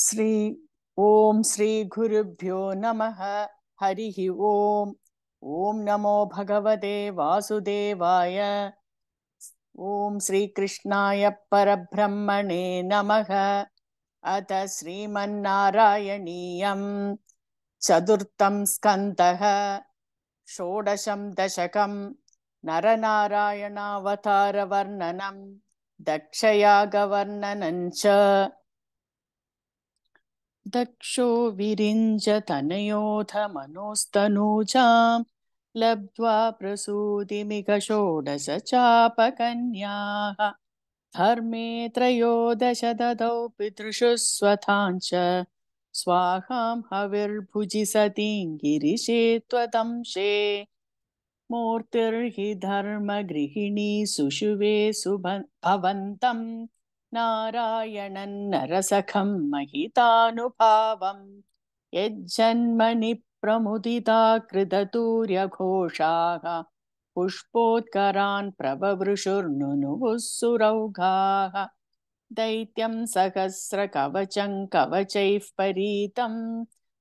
श्री ओम श्री गुरुभ्यो नमः। हरिः ओम। ओम नमो भगवते वासुदेवाय। ओम श्री कृष्णाय परब्रह्मणे नमः। अथ श्रीमन्नारायणीयं चतुर्थं स्कन्धः षोडशं दशकं नरनारायणावतारवर्णनं दक्षयागवर्णनं च। दक्षो विरिञ्चतनयोऽथ मनोस्तनूजां लब्ध्वा प्रसूतिमिह षोडश चापकन्याः। धर्मे त्रयोदश ददौ पितृषु स्वथाञ्च स्वाहां हविर्भुजि सतीं गिरिशे त्वदंशे। मूर्तिर्हि धर्मगृहिणी सुषुवे भवन्तं नारायणं नरसखं महितानुभावम्। यज्जन्मनि प्रमुदिता कृततूर्यघोषाः पुष्पोत्करान् प्रववृषुर्नुनुवुः सुरौघाः। दैत्यं सहस्रकवचं कवचैः परीतं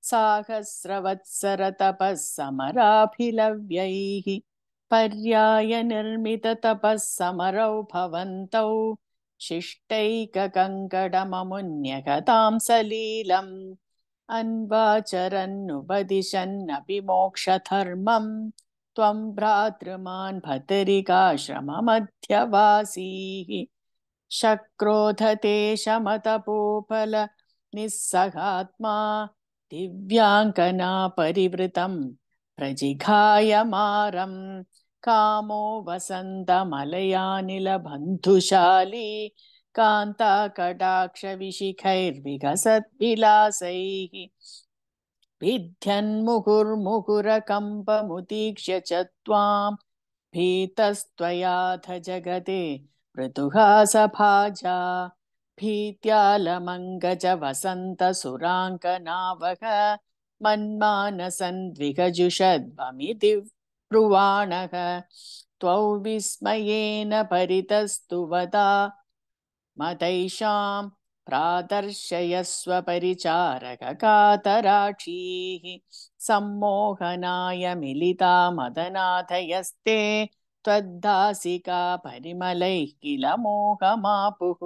साहस्रवत्सरतपः समराभिलव्यैः पर्यायनिर्मिततपः समरौ भवन्तौ शिष्टैककङ्कणममुन्यगतां सलीलम् अन्वाचरन्नुपदिशन्नपि मोक्षधर्मं त्वं भ्रातृमान् भतरिकाश्रममध्यवासीः। शक्रोधते शमतपोपल निस्सहात्मा दिव्याङ्कना परिवृतं प्रजिघायमारं कामो वसन्तमलयानिलबन्धुशाली कान्ताकटाक्षविशिखैर्विकसद्विलासैः भिद्यन्मुहुर्मुहुरकम्पमुदीक्ष्य च त्वां भीतस्त्वयाथ जगते मृदुहासभाजा। भीत्यालमङ्गज वसन्तसुराङ्कनावः मन्मानसन्द्विगजुषद्वमिति ब्रुवाणः। त्वौ विस्मयेन परितस्तुवदा मदैषां प्रादर्शयस्व परिचारककातराक्षीः। सम्मोहनाय मिलिता मदनाथयस्ते त्वद्दासिका परिमलैः किल मोहमापुः।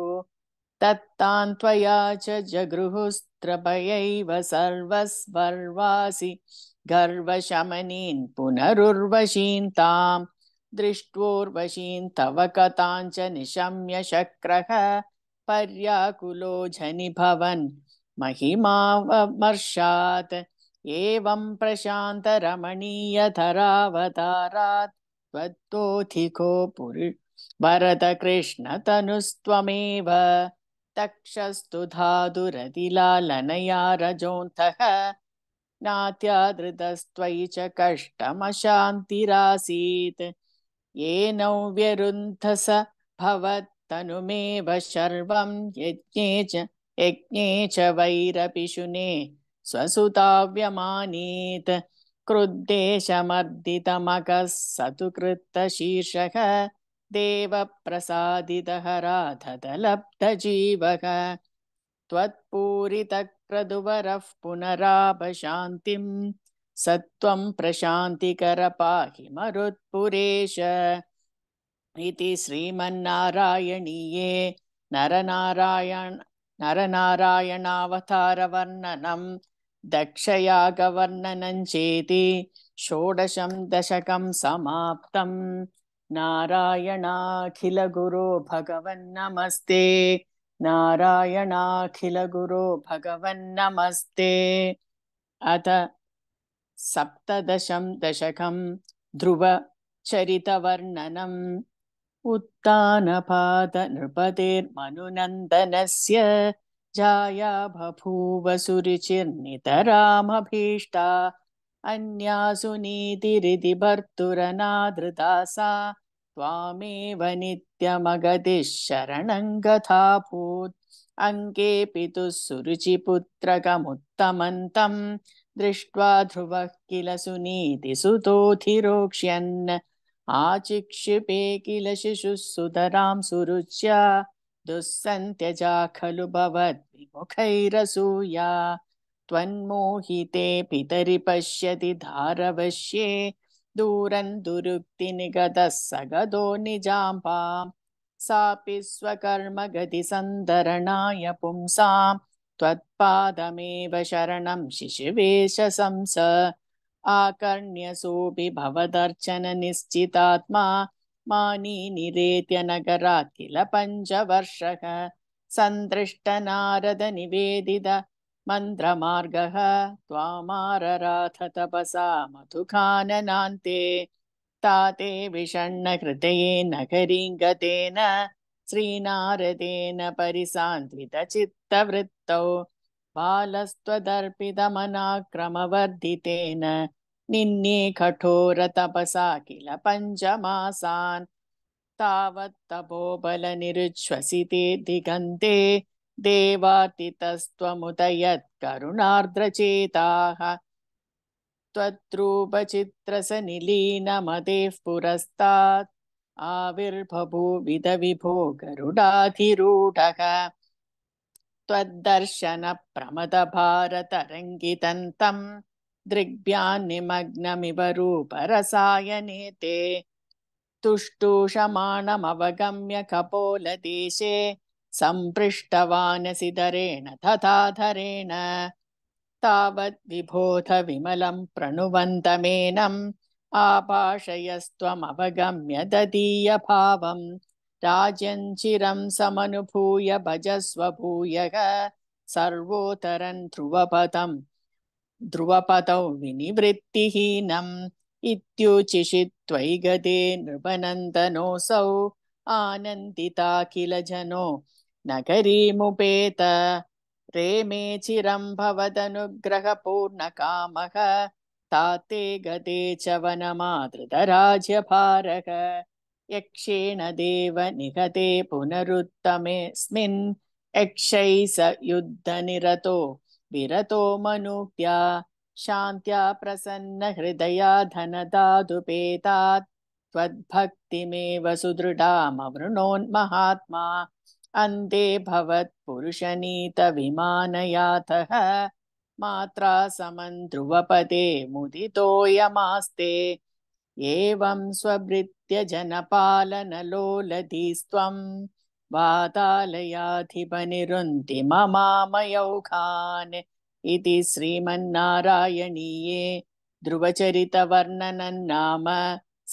तत्तान् त्वया च जगृहुस्त्रपयैव सर्वस्वर्वासि गर्वशमनीन् पुनरुर्वशीं तां दृष्ट्वोर्वशीं तव कथाञ्च निशम्य शक्रः पर्याकुलो झनिभवन् महिमामर्षात्। एवं प्रशान्तरमणीयधरावतारात् त्वत्तोऽधिको भरतकृष्णतनुस्त्वमेव। तक्षस्तु धातुरतिलालनया रजोऽन्तः नात्यादृतस्त्वयि च कष्टमशान्तिरासीत्। येनौ व्यरुन्धस भवत्तनुमेव शर्वं यज्ञे च वैरपिशुने स्वसुताव्यमानीत्। क्रुद्धेशमर्दितमगः सतु कृत्तशीर्षः देवप्रसादितहराधदलब्धजीवः। त्वत्पूरितक्रदुवरः पुनरापशान्तिं सत्वं प्रशान्तिकर पाहि मरुत्पुरेश। इति श्रीमन्नारायणीये नरनारायणावतारवर्णनं दक्षयागवर्णनं चेति षोडशं दशकं समाप्तम्। नारायणाखिलगुरो भगवन्नमस्ते। नारायणाखिलगुरो भगवन्नमस्ते। अथ सप्तदशं दशकं ध्रुवचरितवर्णनम्। उत्तानपाद नृपतेर्मनुनन्दनस्य जाया बभूव सुरुचिर्नितरामभीष्टा। अन्यासु नीतिरिति भर्तुरनादृता सा त्वामेव नित्यमगतिः शरणं गताभूत्। अङ्के पितुः सुरुचिपुत्रकमुत्तमन्तं दृष्ट्वा ध्रुवः किल सुनीतिसुतोऽधिरोक्ष्यन्। आचिक्षिपे किल शिशुः सुतरां सुरुच्या दुःसन्त्यजा खलु भवद्विमुखैरसूया त्वन्मोहिते पितरि पश्यति धारवश्ये दूरं दुरुक्तिनिगतः सगदो निजाम्बां सापि स्वकर्मगतिसन्दरणाय पुंसां त्वत्पादमेव शरणं शिशिवेश संस आकर्ण्यसोऽपि भवदर्चन निश्चितात्मा मानी निरेत्य नगरात् किल पञ्चवर्षः सन्दृष्टनारद निवेदित मन्त्रमार्गः त्वामारराथ तपसा मधुखाननान्ते ताते विषण्णहृदये नगरीं गतेन श्रीनारदेन परिसान्त्वितचित्तवृत्तौ बालस्त्वदर्पितमनाक्रमवर्धितेन निन्ये कठोरतपसा किल पञ्चमासान् तावत्तपोबलनिरुच्छ्वसिते दिगन्ते देवार्तितस्त्वमुदयत् करुणार्द्रचेताः त्वद्रूपचित्रसनिलीनमदेः पुरस्तात् आविर्बभूविद विभो गरुडाधिरूढः त्वद्दर्शनप्रमदभारतरङ्गितं दृग्भ्यान्निमग्नमिव रूपरसायने ते तुष्टूषमाणमवगम्य कपोलदेशे सम्पृष्टवानसिधरेण तथाधरेण तावद्विबोध विमलं प्रणुवन्तमेनम् आभाषयस्त्वमवगम्य ददीयभावं राज्यं चिरं समनुभूय भजस्व भूयः सर्वोत्तरं ध्रुवपदौ विनिवृत्तिहीनम् इत्युचिषित्त्वयि गदे नृपनन्दनोऽसौ आनन्दिता किल जनो नगरीमुपेत रेमे चिरं भवदनुग्रहपूर्णकामः ताते गते च वनमादृतराज्यभारः यक्षेण देव निहते पुनरुत्तमेऽस्मिन् यक्षैः स युद्धनिरतो विरतो मनुक्त्या शान्त्या प्रसन्नहृदया धनदादुपेतात् त्वद्भक्तिमेव सुदृढामवृणोन्महात्मा अन्ते भवत्पुरुषनीतविमानयातः मात्रा समं ध्रुवपदे मुदितोऽयमास्ते एवं स्वभृत्य जनपालनलोलधीस्त्वं वातालयाधिपनिरुन्ति ममामयौघान् इति श्रीमन्नारायणीये ध्रुवचरितवर्णनं नाम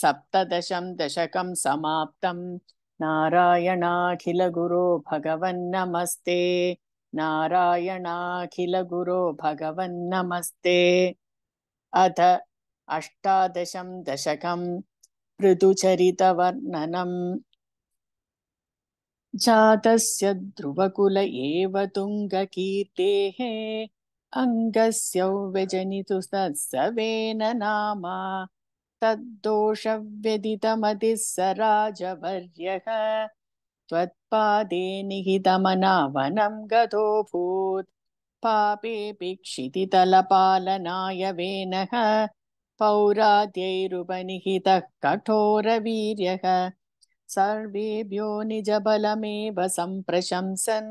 17 दशकं समाप्तम् नारायणाखिलगुरो भगवन्नमस्ते नारायणाखिलगुरो भगवन्नमस्ते अथ 18 दशकं ऋतुचरितवर्णनम् जातस्य ध्रुवकुल एव तुङ्गकीर्तेः अङ्गस्य व्यजनितुस्तत्सवेन नाम तद्दोषव्यदितमतिः स राजवर्यः त्वत्पादे निहितमनावनं गतोऽभूत् पापेऽपि क्षितितलपालनाय वेनः पौराद्यैरुपनिहितः कठोरवीर्यः सर्वेभ्यो निजबलमेव सम्प्रशंसन्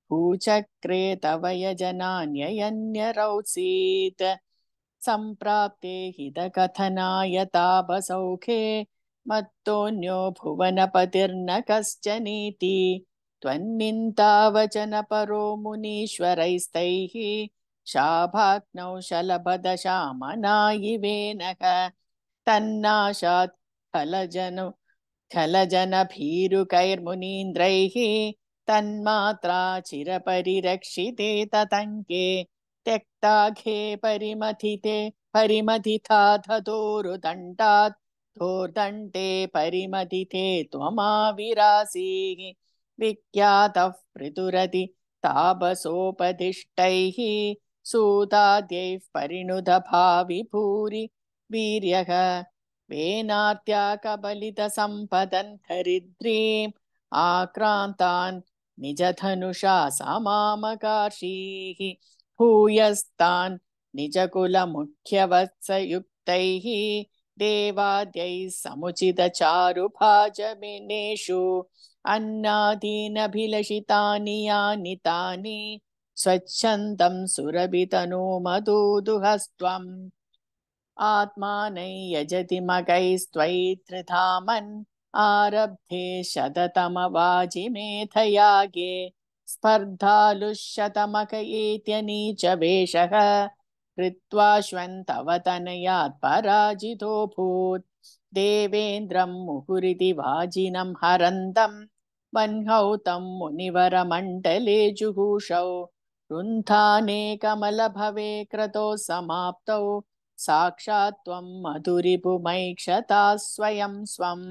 भूचक्रे तव यजनान्ययन्यरौसीत् सम्प्राप्ते हितकथनाय तापसौखे मत्तोऽन्यो भुवनपतिर्न कश्चनीति त्वन्निन्दावचनपरो मुनीश्वरैस्तैः शाभाग्नौ शलभदशामनायिवेनः तन्नाशात् खलजनभीरुकैर्मुनीन्द्रैः तन्मात्रा चिरपरिरक्षिते ततङ्के त्यक्ताघे परिमथिता धतोरुदण्डात् धोर्दण्डे परिमथिते त्वमाविरासीः विख्यातः पृथुरति तापसोपदिष्टैः सूताद्यैः परिणुतभावि भूरि वीर्यः वेनार्त्या कबलितसम्पदन् हरिद्रीम् आक्रान्तान् निजधनुषा समामकार्षीः भूयस्तान् निजकुलमुख्यवत्सयुक्तैः देवाद्यैः समुचितचारुभाजमिनेषु अन्नादीनभिलषितानि यानि तानि स्वच्छन्दं सुरभितनूमधूदुहस्त्वम् आत्मानै यजति मगैस्त्वयि त्रिधामन् आरब्धे शततमवाजिमेधयागे स्पर्धालुशतमक एत्यनीचवेषः कृत्वाश्वन्तव तनयात् पराजितोऽभूत् देवेन्द्रं मुहुरिति वाजिनं हरन्दं वह्नौ तं मुनिवरमण्डले जुगूषौ रुन्धाने कमलभवे क्रतो समाप्तौ साक्षात् त्वं मधुरिपुमैक्षता स्वयं स्वं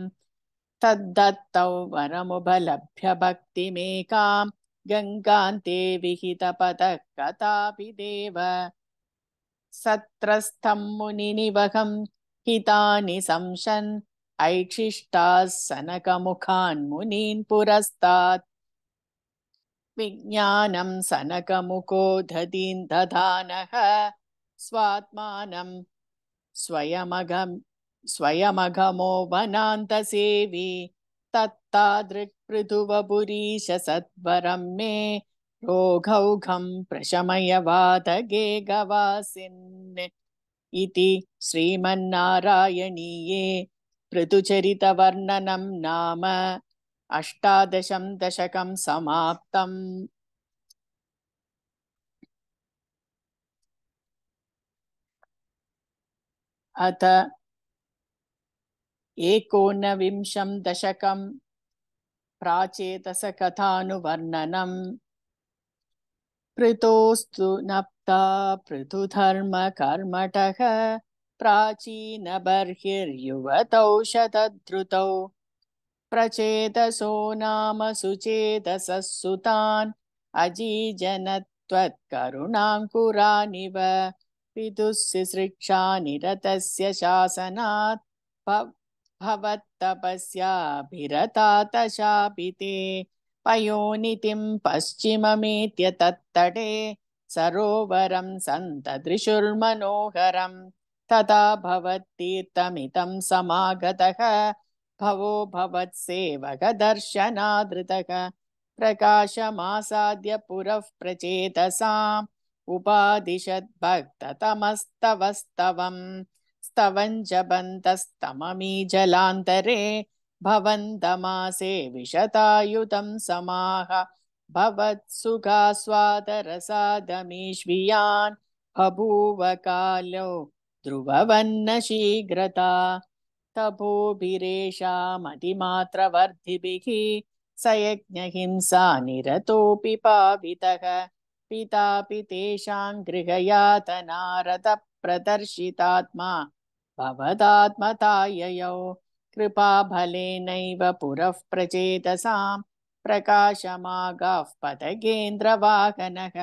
तद्दत्तौ वरमुपलभ्य भक्तिमेकां गङ्गान्ते विहितपदः कथापि देव सत्रस्थं मुनिनिवहं हितानि संशन् ऐक्षिष्टाः सनकमुखान् मुनीन् पुरस्तात् विज्ञानं सनकमुखो दधीन् दधानः स्वात्मानं स्वयमघमो वनान्तसेवी तत्तादृक्पृथुवपुरीश सत्वरं मे रोगौघं प्रशमय वातगे गवासिन् इति श्रीमन्नारायणीये पृथुचरितवर्णनं नाम 18 दशकं समाप्तम्। अथ 19 दशकं प्राचेतसकथानुवर्णनम्। पृतोस्तु नप्ता पृथुधर्मकर्मटः प्राचीनबर्हिर्युवतौ शतधृतौ प्रचेतसो नाम सुचेतसः सुतान् अजीजनत्वत्करुणाङ्कुरानिव पितुः शिश्रिक्षानिरतस्य शासनात् भवत्तपस्याभिरतातशापिते पयोनितिं पश्चिममेत्य तत्तटे सरोवरं सन्तदृशुर्मनोहरं तथा भवत्तीर्थमितं समागतः भवो भवत्सेवकदर्शनादृतः प्रकाशमासाद्य पुरः प्रचेतसाम् उपादिशद्भक्ततमस्तवस्तवम् स्तवं जपन्तस्तममी जलान्तरे भवन्तमासे विशतायुतं समाह भवत्सुखास्वादरसादमीश्वियान् बभूव कालो ध्रुववन्न शीघ्रता तपोभिरेषामतिमात्रवर्धिभिः स यज्ञहिंसा निरतोऽपि पावितः पितापि तेषां गृहयातनारतप्रदर्शितात्मा भवदात्मताययौ कृपाफलेनैव पुरः प्रचेतसां प्रकाशमागाः पदगेन्द्रवाहनः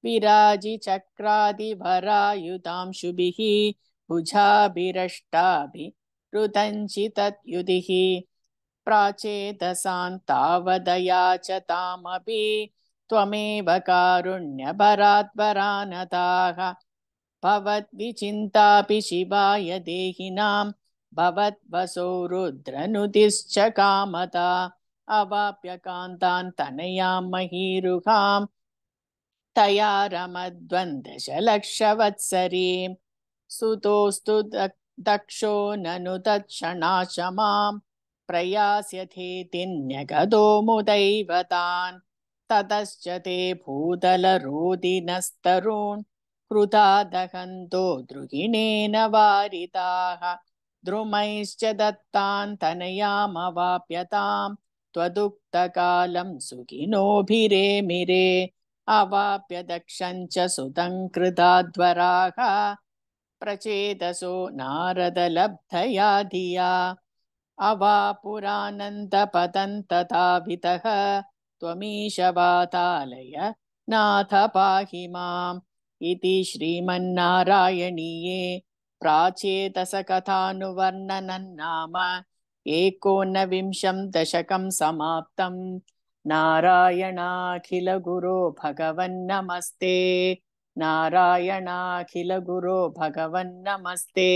विराजिचक्रादिभरायुधांशुभिः भुजाभिरष्टाभिरुदञ्चितद्युतिः प्राचेतसां तावदयाचतामपि त्वमेव कारुण्यभरात्परानताः भवद्विचिन्तापि शिवाय देहिनां भवद्वसो रुद्रनुतिश्च कामता अवाप्य कान्तान् तनयां महीरुहां तया रमद्वन्दशलक्षवत्सरीं सुतोस्तु दक्षो ननु तत्क्षणाशमां प्रयास्यथेतिन्यगदो मुदैवतान् ततश्च ते भूतलरोदिनस्तरून् कृता दहन्तो द्रुहिणेन वारिताः द्रुमैश्च दत्तान् तनयामवाप्यतां त्वदुक्तकालं सुखिनोभिरेमिरे अवाप्य दक्षं च सुतं कृताध्वराः प्रचेतसो नारदलब्धया धिया अवापुरानन्दपतन्तताभितः त्वमीशवातालय नाथ पाहि माम् इति श्रीमन्नारायणीये प्राचेतसकथानुवर्णनं नाम 19 दशकं समाप्तम्। नारायणाखिलगुरो भगवन्नमस्ते। नारायणाखिलगुरो भगवन्नमस्ते।